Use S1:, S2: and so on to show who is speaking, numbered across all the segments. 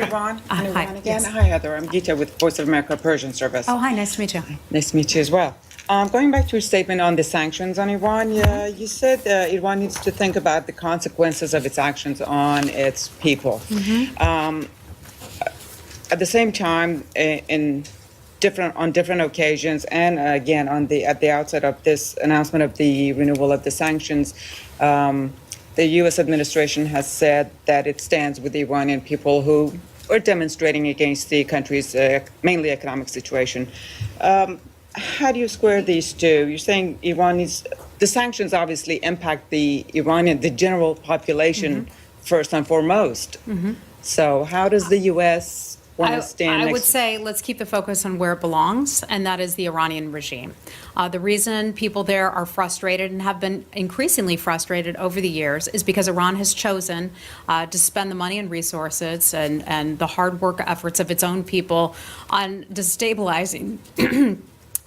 S1: Iran
S2: Hi,
S1: again.
S2: yes.
S1: Hi, Heather. I'm Gita with Voice of America Persian Service.
S2: Oh, hi, nice to meet you.
S1: Nice to meet you as well. Going back to your statement on the sanctions on Iran, you said Iran needs to think about the consequences of its actions on its people. At the same time, on different occasions, and again at the outset of this announcement of the renewal of the sanctions, the U.S. administration has said that it stands with the Iranian people who are demonstrating against the country's mainly economic situation. How do you square these two? You're saying the sanctions obviously impact the general population first and foremost. So how does the U.S. want to stand
S2: I
S1: next
S2: would say let's keep the focus on where it belongs, and that is the Iranian regime. The reason people there are frustrated and have been increasingly frustrated over the years is because Iran has chosen to spend the money and resources and the hard work efforts of its own people on destabilizing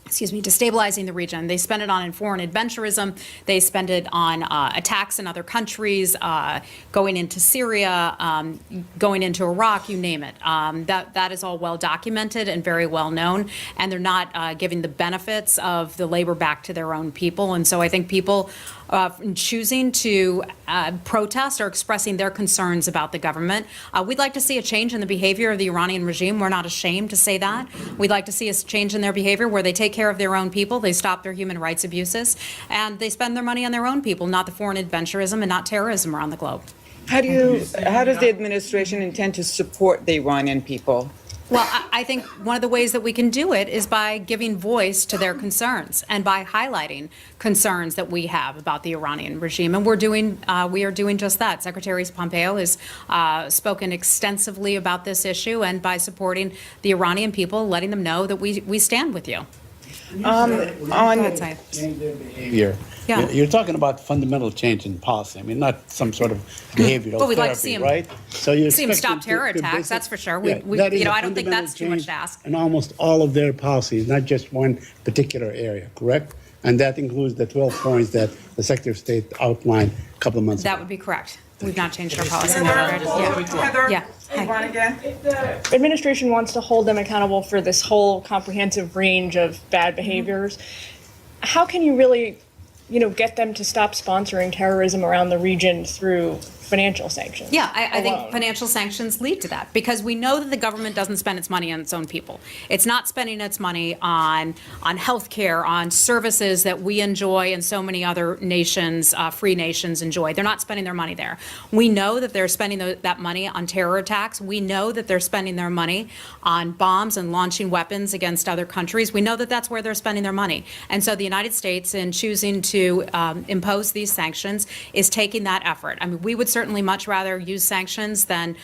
S2: destabilizing the region. They spend it on foreign adventurism. They spend it on attacks in other countries, going into Syria, going into Iraq, you name it. That is all well documented and very well known, and they're not giving the benefits of the labor back to their own people. And so I think people choosing to protest or expressing their concerns about the government. We'd like to see a change in the behavior of the Iranian regime. We're not ashamed to say that. We'd like to see a change in their behavior where they take care of their own people, they stop their human rights abuses, and they spend their money on their own people, not the foreign adventurism and not terrorism around the globe.
S1: How does the administration intend to support the Iranian people?
S2: Well, I think one of the ways that we can do it is by giving voice to their concerns and by highlighting concerns that we have about the Iranian regime. And we are doing just that. Secretary Pompeo has spoken extensively about this issue, and by supporting the Iranian people, letting them know that we stand with you.
S3: Change their behavior.
S2: Yeah.
S3: You're talking about fundamental change in policy. I mean, not some sort of behavioral
S2: Well, we'd like to
S3: therapy,
S2: see 'em-
S3: right? So you
S2: see 'em stop terror attacks, that's for sure.
S3: That is
S2: I
S3: a
S2: don't think that's too much to
S3: fundamental
S2: ask.
S3: change in almost all of their policies, not just one particular area, correct? And that includes the 12 points that the Secretary of State outlined a couple of months ago.
S2: That would be correct. We've not changed our policy in that regard.
S1: Heather,
S2: Yeah. Hi.
S1: Iran again.
S4: If the administration wants to hold them accountable for this whole comprehensive range of bad behaviors, how can you really, get them to stop sponsoring terrorism around the region through financial sanctions?
S2: Yeah, I think
S4: alone?
S2: financial sanctions lead to that because we know that the government doesn't spend its money on its own people. It's not spending its money on health care, on services that we enjoy and so many other nations, free nations enjoy. They're not spending their money there. We know that they're spending that money on terror attacks. We know that they're spending their money on bombs and launching weapons against other countries. We know that that's where they're spending their money. And so the United States, in choosing to impose these sanctions, is taking that effort. I mean, we would certainly much rather use sanctions than,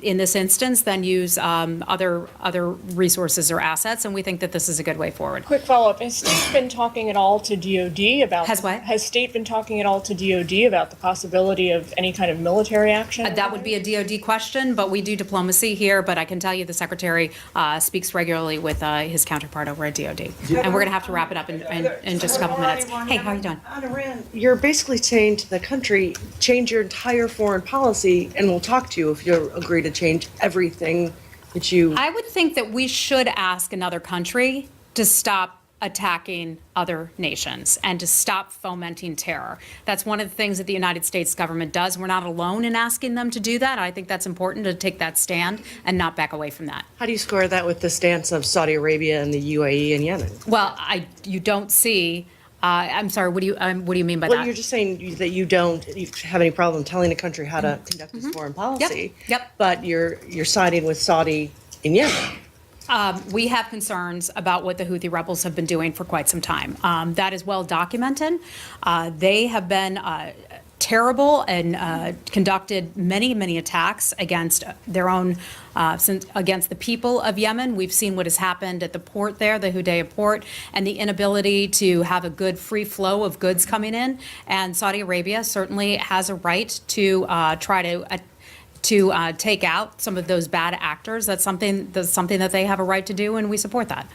S2: in this instance, than use other resources or assets, and we think that this is a good way forward.
S4: Quick follow-up. Has State been talking at all to DOD about...
S2: Has what?
S4: Has State been talking at all to DOD about the possibility of any kind of military action?
S2: That would be a DOD question, but we do diplomacy here. But I can tell you the Secretary speaks regularly with his counterpart over at DOD. And we're going to have to wrap it up in just a couple minutes. Hey, how are you doing?
S5: On Iran, you're basically saying to the country, change your entire foreign policy, and we'll talk to you if you agree to change everything that you...
S2: I would think that we should ask another country to stop attacking other nations and to stop fomenting terror. That's one of the things that the United States government does. We're not alone in asking them to do that. I think that's important to take that stand and not back away from that.
S5: How do you square that with the stance of Saudi Arabia and the UAE and Yemen?
S2: Well, you don't see... I'm sorry, what do you mean by
S5: Well,
S2: that?
S5: you're just saying that you don't have any problem telling a country how to conduct its foreign policy.
S2: Yep.
S5: But you're siding with Saudi in Yemen.
S2: We have concerns about what the Houthi rebels have been doing for quite some time. That is well documented. They have been terrible and conducted many attacks against their own, against the people of Yemen. We've seen what has happened at the port there, the Hudaydah port, and the inability to have a good free flow of goods coming in. And Saudi Arabia certainly has a right to try to take out some of those bad actors. That's something that they have a right to do, and we support that.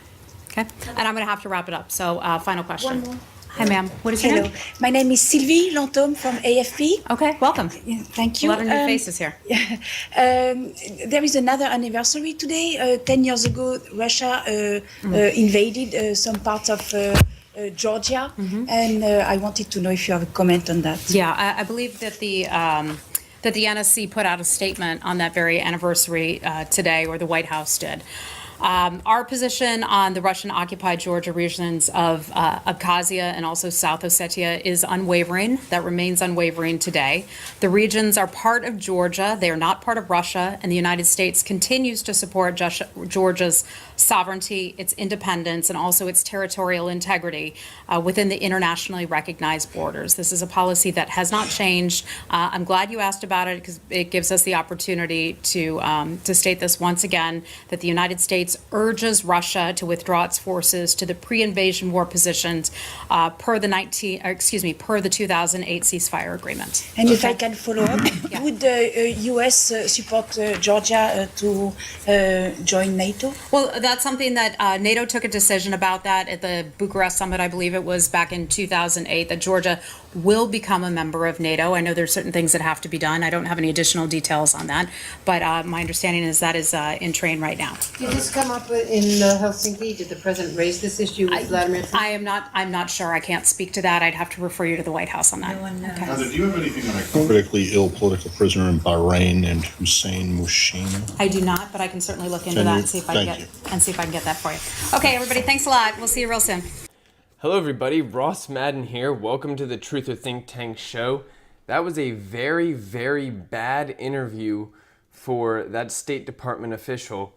S2: Okay, and I'm going to have to wrap it up. So, final question.
S6: One more.
S2: Hi, ma'am. What is your
S6: Hello,
S2: name?
S6: my name is Sylvie Lantôme from AFP.
S2: Okay, welcome.
S6: Thank
S2: A
S6: you.
S2: lot of new faces here.
S6: There is another anniversary today. 10 years ago, Russia invaded some parts of Georgia, and I wanted to know if you have a comment on that.
S2: Yeah, I believe that the NSC put out a statement on that very anniversary today, or the White House did. Our position on the Russian-occupied Georgia regions of Abkhazia and also South Ossetia is unwavering. That remains unwavering today. The regions are part of Georgia. They are not part of Russia, and the United States continues to support Georgia's sovereignty, its independence, and also its territorial integrity within the internationally recognized borders. This is a policy that has not changed. I'm glad you asked about it because it gives us the opportunity to state this once again, that the United States urges Russia to withdraw its forces to the pre-invasion war positions per the 2008 ceasefire agreement.
S6: And if I can follow up, would the U.S. support Georgia to join NATO?
S2: Well, that's something that NATO took a decision about that at the Bucharest summit, I believe it was back in 2008, that Georgia will become a member of NATO. I know there's certain things that have to be done. I don't have any additional details on that, but my understanding is that is in train right now.
S7: Did this come up in Helsinki? Did the president raise this issue with Vladimir Putin?
S2: I'm not sure. I can't speak to that. I'd have to refer you to the White House on that. Okay.
S8: Heather, do you have anything on a critically ill political prisoner in Bahrain and Hussein Mushina?
S2: I do not, but I can certainly look into
S8: Can
S2: that
S8: you?
S2: and see if I can
S8: Thank
S2: get
S8: you.
S2: that for you. Okay, everybody, thanks a lot. We'll see you real soon.
S9: Hello everybody, Ross Madden here. Welcome to the Truth or Think Tank show. That was a very, very bad interview for that State Department official.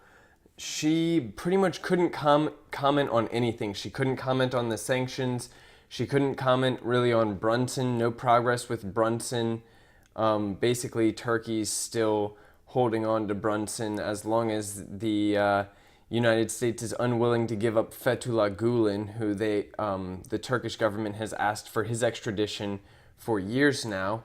S9: She pretty much couldn't comment on anything. She couldn't comment on the sanctions. She couldn't comment really on Brunson. No progress with Brunson. Basically, Turkey's still holding on to Brunson as long as the United States is unwilling to give up Fethullah Gulen, who the Turkish government has asked for his extradition for years now.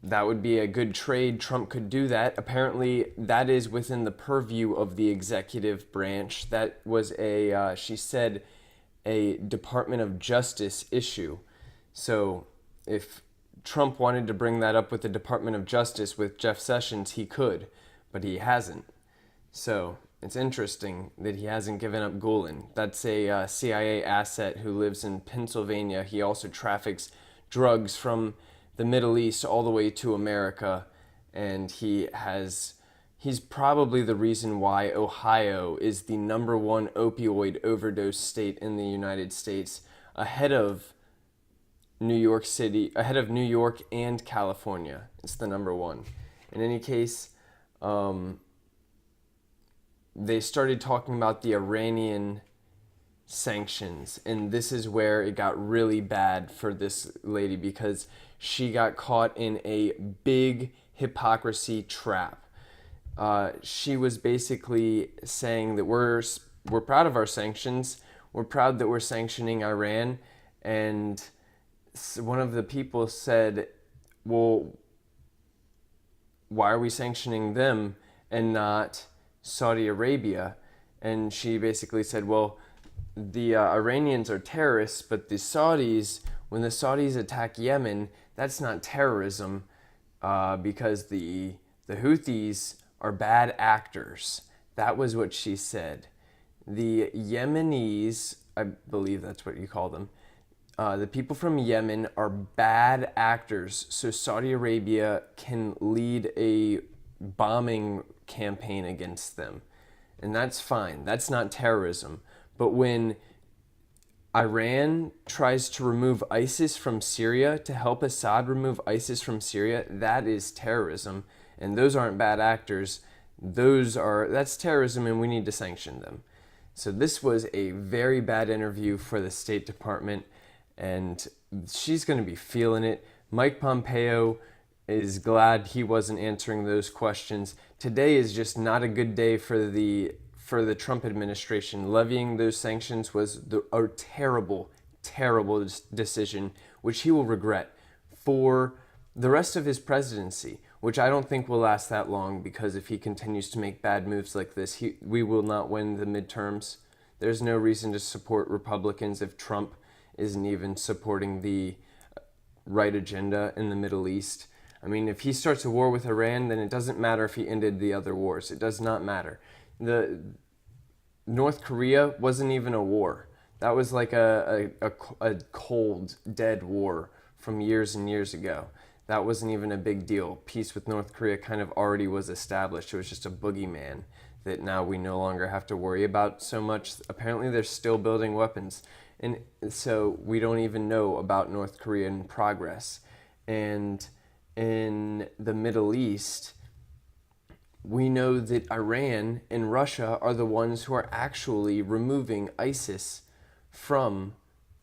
S9: That would be a good trade. Trump could do that. Apparently, that is within the purview of the executive branch. That was she said, a Department of Justice issue. So if Trump wanted to bring that up with the Department of Justice with Jeff Sessions, he could, but he hasn't. So it's interesting that he hasn't given up Gulen. That's a CIA asset who lives in Pennsylvania. He also traffics drugs from the Middle East all the way to America, and he's probably the reason why Ohio is the #1 opioid overdose state in the United States, ahead of New York City, ahead of New York and California. It's the #1. In any case, they started talking about the Iranian sanctions, and this is where it got really bad for this lady because she got caught in a big hypocrisy trap. She was basically saying that we're proud of our sanctions, we're proud that we're sanctioning Iran, and one of the people said, well, why are we sanctioning them and not Saudi Arabia? And she basically said, well, the Iranians are terrorists, but the Saudis, when the Saudis attack Yemen, that's not terrorism because the Houthis are bad actors. That was what she said. The Yemenis, I believe that's what you call them, the people from Yemen are bad actors, so Saudi Arabia can lead a bombing campaign against them. And that's fine. That's not terrorism. But when Iran tries to remove ISIS from Syria, to help Assad remove ISIS from Syria, that is terrorism. And those aren't bad actors. That's terrorism, and we need to sanction them. So this was a very bad interview for the State Department, and she's going to be feeling it. Mike Pompeo is glad he wasn't answering those questions. Today is just not a good day for the Trump administration. Levying those sanctions was a terrible, terrible decision, which he will regret for the rest of his presidency, which I don't think will last that long, because if he continues to make bad moves like this, we will not win the midterms. There's no reason to support Republicans if Trump isn't even supporting the right agenda in the Middle East. I mean, if he starts a war with Iran, then it doesn't matter if he ended the other wars. It does not matter. The North Korea wasn't even a war. That was like a cold, dead war from years and years ago. That wasn't even a big deal. Peace with North Korea kind of already was established. It was just a boogeyman that now we no longer have to worry about so much. Apparently they're still building weapons. And so we don't even know about North Korean progress. And in the Middle East, we know that Iran and Russia are the ones who are actually removing ISIS from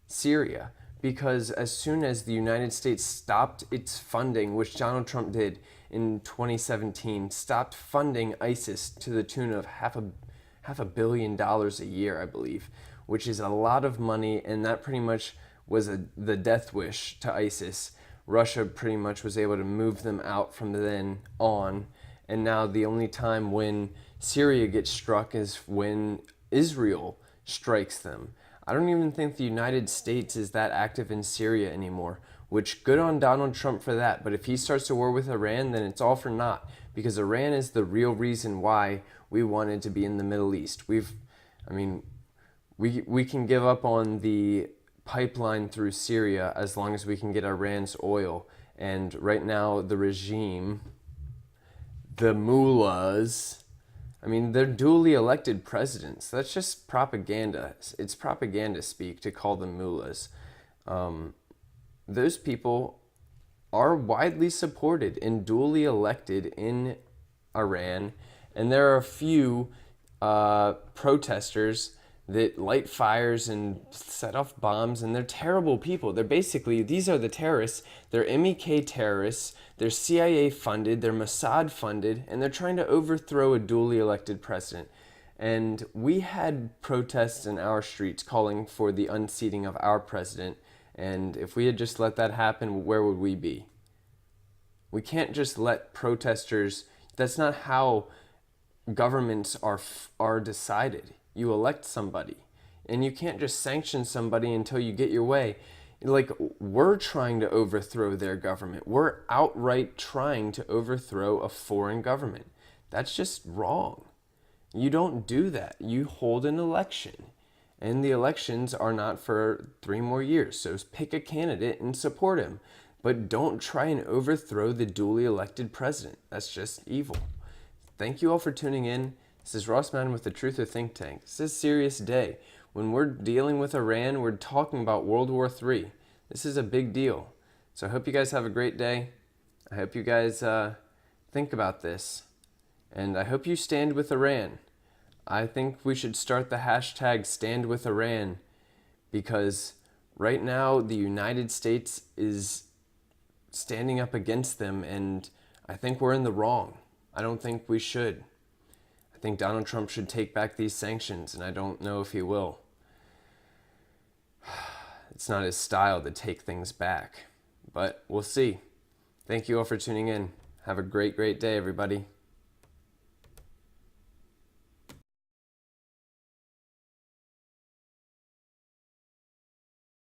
S9: Syria. Because as soon as the United States stopped its funding, which Donald Trump did in 2017, stopped funding ISIS to the tune of half a billion dollars a year, I believe, which is a lot of money, and that pretty much was the death wish to ISIS. Russia pretty much was able to move them out from then on, and now the only time when Syria gets struck is when Israel strikes them. I don't even think the United States is that active in Syria anymore, which good on Donald Trump for that. But if he starts a war with Iran, then it's all for naught, because Iran is the real reason why we wanted to be in the Middle East. We can give up on the pipeline through Syria as long as we can get Iran's oil. And right now, the regime, the mullahs, they're duly elected presidents. That's just propaganda. It's propaganda speak to call them mullahs. Those people are widely supported and duly elected in Iran. And there are a few protesters that light fires and set off bombs, and they're terrible people. These are the terrorists. They're MEK terrorists. They're CIA funded, they're Mossad funded, and they're trying to overthrow a duly elected president. And we had protests in our streets calling for the unseating of our president. And if we had just let that happen, where would we be? We can't just let protesters, that's not how governments are decided. You elect somebody, and you can't just sanction somebody until you get your way. Like, we're trying to overthrow their government. We're outright trying to overthrow a foreign government. That's just wrong. You don't do that. You hold an election, and the elections are not for 3 more years. So pick a candidate and support him, but don't try and overthrow the duly elected president. That's just evil. Thank you all for tuning in. This is Ross Madden with the Truther Think Tank. This is a serious day. When we're dealing with Iran, we're talking about World War III. This is a big deal. So I hope you guys have a great day. I hope you guys think about this. And I hope you stand with Iran. I think we should start the hashtag Stand with Iran, because right now the United States is standing up against them, and I think we're in the wrong. I don't think we should. I think Donald Trump should take back these sanctions, and I don't know if he will. It's not his style to take things back, but we'll see. Thank you all for tuning in. Have a great, great day, everybody.